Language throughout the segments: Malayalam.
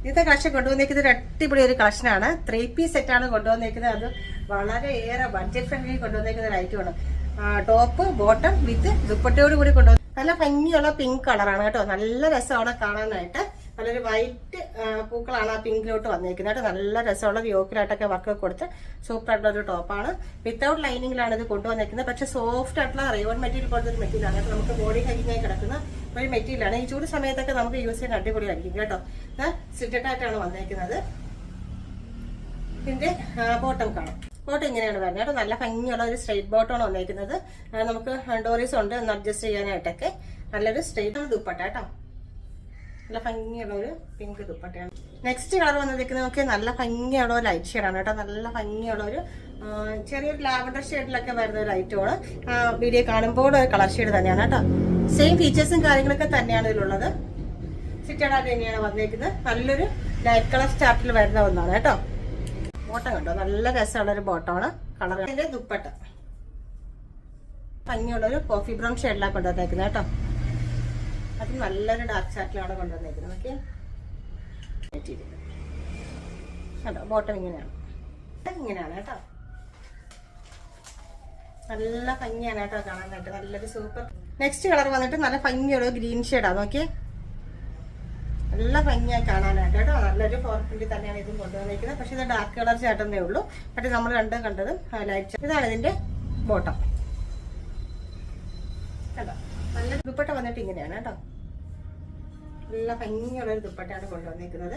ഇന്നത്തെ കളക്ഷൻ കൊണ്ടുവന്നിരിക്കുന്നത് ഒരു അടിപൊളി ഒരു കളക്ഷനാണ്. 3 പീസ് സെറ്റാണ് കൊണ്ടുവന്നിരിക്കുന്നത്. അത് വളരെയേറെ ബഡ്ജറ്റ് ഫ്രണ്ട്ലി കൊണ്ടുവന്നിരിക്കുന്ന ഒരു ഐറ്റമാണ്. ടോപ്പ് ബോട്ടം വിത്ത് ദുപ്പട്ടയോട് കൂടി കൊണ്ടുവന്നു. നല്ല ഭംഗിയുള്ള പിങ്ക് കളറാണ് കേട്ടോ. നല്ല രസമാണ് കാണാനായിട്ട്. നല്ലൊരു വൈറ്റ് പൂക്കളാണ് ആ പിങ്കിലോട്ട് വന്നിരിക്കുന്നത് കേട്ടോ. നല്ല രസമുള്ള യോക്കിലായിട്ടൊക്കെ വർക്ക് കൊടുത്ത് സൂപ്പർ ആയിട്ടുള്ള ഒരു ടോപ്പാണ്. വിത്തൗട്ട് ലൈനിങ്ങിലാണ് ഇത് കൊണ്ടുവന്നിരിക്കുന്നത്. പക്ഷെ സോഫ്റ്റ് ആയിട്ടുള്ള റയോൺ മെറ്റീരിയൽ പോലത്തെ ഒരു മെറ്റീരിയലാണ് കേട്ടോ. നമുക്ക് ബോഡി ഹൈഗിനായി കിടക്കുന്ന ഒരു മെറ്റീരിയലാണ്. ഈ ചൂട് സമയത്തൊക്കെ നമുക്ക് യൂസ് ചെയ്യാൻ അടിപൊളിയായിരിക്കും കേട്ടോ. സ്റ്റിറ്റഡ് ആയിട്ടാണ് വന്നിരിക്കുന്നത്. ഇതിന്റെ ബോട്ടം കാണാം. ബോട്ടം ഇങ്ങനെയാണ് വരുന്നത് കേട്ടോ. നല്ല ഭംഗിയുള്ള ഒരു സ്ട്രെയിറ്റ് ബോട്ടമാണ് വന്നിരിക്കുന്നത്. നമുക്ക് ഡോറീസ് ഉണ്ട് ഒന്ന് അഡ്ജസ്റ്റ് ചെയ്യാനായിട്ടൊക്കെ. നല്ലൊരു സ്ട്രെയിറ്റ് ദുപ്പട്ട കേട്ടോ. നല്ല ഭംഗിയുള്ള ഒരു പിങ്ക് ദുപ്പട്ടയാണ്. നെക്സ്റ്റ് കളർ വന്നിരിക്കുന്നത് നമുക്ക് നല്ല ഭംഗിയുള്ള ഒരു ലൈറ്റ് ഷെയ്ഡാണ് കേട്ടോ. നല്ല ഭംഗിയുള്ള ഒരു ചെറിയൊരു ലാവൻഡർ ഷെയ്ഡിലൊക്കെ വരുന്ന ഒരു ഐറ്റമാണ്. വീഡിയോ കാണുമ്പോൾ ഒരു കളർ ഷെയ്ഡ് തന്നെയാണ് കേട്ടോ. സെയിം ഫീച്ചേഴ്സും കാര്യങ്ങളൊക്കെ തന്നെയാണ് ഇതിലുള്ളത്. സിറ്റഡായിട്ട് തന്നെയാണ് വന്നിരിക്കുന്നത്. നല്ലൊരു ലൈറ്റ് കളർ സ്റ്റാർട്ടിൽ വരുന്ന ഒന്നാണ് കേട്ടോ. ബോട്ടം കണ്ടോ, നല്ല രസമുള്ള ഒരു ബോട്ടമാണ്. കളർ അതിന്റെ ദുപ്പട്ട ഭംഗിയുള്ളൊരു കോഫി ബ്രൗൺ ഷെയ്ഡിലാണ് കൊണ്ടുവന്നേക്കുന്നത് കേട്ടോ. അത് നല്ലൊരു ഡാർക്ക് ചാർട്ടിലാണ് കൊണ്ടുവന്നേക്കുന്നത്. ഓക്കെ, കേട്ടോ. ബോട്ടം ഇങ്ങനെയാണ് കേട്ടോ. നല്ല ഭംഗിയാണ് കേട്ടോ കാണാനായിട്ട്. നല്ലൊരു സൂപ്പർ. നെക്സ്റ്റ് കളർ വന്നിട്ട് നല്ല ഭംഗിയുള്ള ഗ്രീൻ ഷെയ്ഡാണ്. നോക്കിയേ, നല്ല ഭംഗിയായി കാണാനായിട്ട് കേട്ടോ. നല്ലൊരു ഫോർപ്പിൽ തന്നെയാണ് ഇതും കൊണ്ടുവന്നിരിക്കുന്നത്. പക്ഷെ ഇത് ഡാർക്ക് കളർ ചാട്ടന്നേ ഉള്ളൂ. പക്ഷെ നമ്മൾ കണ്ടതും ലൈറ്റ്. ഇതാണ് ഇതിന്റെ ബോട്ടം കേട്ടോ. നല്ല ദുപ്പട്ട വന്നിട്ട് ഇങ്ങനെയാണ് കേട്ടോ. നല്ല ഭംഗിയുള്ള ഒരു ദുപ്പട്ടയാണ് കൊണ്ടുവന്നിരിക്കുന്നത്.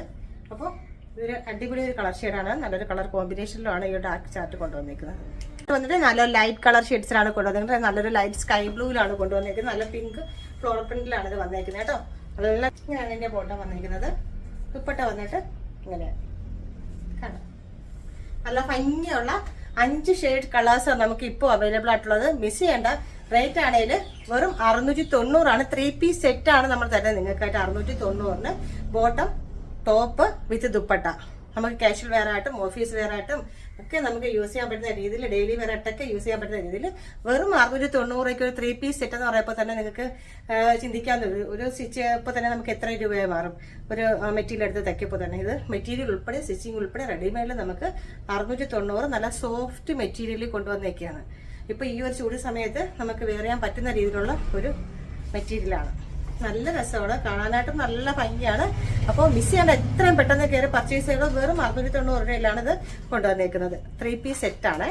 അപ്പോൾ ഇതൊരു അടിപൊളി ഒരു കളർ ഷെയ്ഡാണ്. നല്ലൊരു കളർ കോമ്പിനേഷനിലാണ് ഈ ഡാർക്ക് ചാർട്ട് കൊണ്ടുവന്നിരിക്കുന്നത്. വന്നിട്ട് നല്ലൊരു ലൈറ്റ് കളർ ഷെയ്ഡ്സിലാണ് കൊണ്ടുവന്നിരിക്കുന്നത്. നല്ലൊരു ലൈറ്റ് സ്കൈ ബ്ലൂവിലാണ് കൊണ്ടുവന്നിരിക്കുന്നത്. നല്ല പിങ്ക് ഫ്ലോർ പ്രിന്റിലാണ് ഇത് വന്നിരിക്കുന്നത് കേട്ടോ. അതെല്ലാം ഇങ്ങനെയാണ് ഇതിന്റെ ബോട്ടം വന്നിരിക്കുന്നത്. ദുപ്പട്ട വന്നിട്ട് ഇങ്ങനെയാണ് കണ്ടോ. നല്ല ഭംഗിയുള്ള 5 ഷെയ്ഡ് കളേഴ്സ് നമുക്ക് ഇപ്പോൾ അവൈലബിൾ ആയിട്ടുള്ളത്. മിസ് ചെയ്യേണ്ട. റേറ്റ് ആണെങ്കിൽ വെറും 690 3 പീസ് സെറ്റാണ് നമ്മൾ തരുന്നത് നിങ്ങൾക്കായിട്ട്. 690 ബോട്ടം ടോപ്പ് വിത്ത് ദുപ്പട്ട. നമുക്ക് കാഷ്വൽ വെയർ ആയിട്ടും ഓഫീസ് വെയർ ആയിട്ടും ഒക്കെ നമുക്ക് യൂസ് ചെയ്യാൻ പറ്റുന്ന രീതിയിൽ, ഡെയിലി വെയർ ആയിട്ടൊക്കെ യൂസ് ചെയ്യാൻ പറ്റുന്ന രീതിയിൽ വെറും 690 ഒരു 3 പീസ് സെറ്റ് എന്ന് പറയുമ്പോൾ തന്നെ നിങ്ങൾക്ക് ചിന്തിക്കാവുന്ന ഒരു സ്റ്റിച്ച് ഇപ്പോൾ തന്നെ നമുക്ക് എത്ര രൂപയായി മാറും ഒരു മെറ്റീരിയൽ എടുത്ത് തയ്ക്കപ്പോൾ തന്നെ. ഇത് മെറ്റീരിയൽ ഉൾപ്പെടെ സ്റ്റിച്ചിങ് ഉൾപ്പെടെ റെഡിമെയ്ഡിൽ നമുക്ക് 690 നല്ല സോഫ്റ്റ് മെറ്റീരിയലിൽ കൊണ്ടുവന്നേക്കാണ്. ഇപ്പൊ ഈ ഒരു ചൂട് സമയത്ത് നമുക്ക് വെയർ ചെയ്യാൻ പറ്റുന്ന രീതിയിലുള്ള ഒരു മെറ്റീരിയലാണ്. നല്ല രസമാണ് കാണാനായിട്ടും നല്ല ഭംഗിയാണ്. അപ്പോൾ മിസ് ചെയ്യേണ്ട. എത്രയും പെട്ടെന്ന് കയറി പർച്ചേസ് ചെയ്തത്. വെറും 690 രൂപയിലാണ് ഇത് കൊണ്ടുവന്നേക്കുന്നത്. 3 പീസ് സെറ്റാണ്.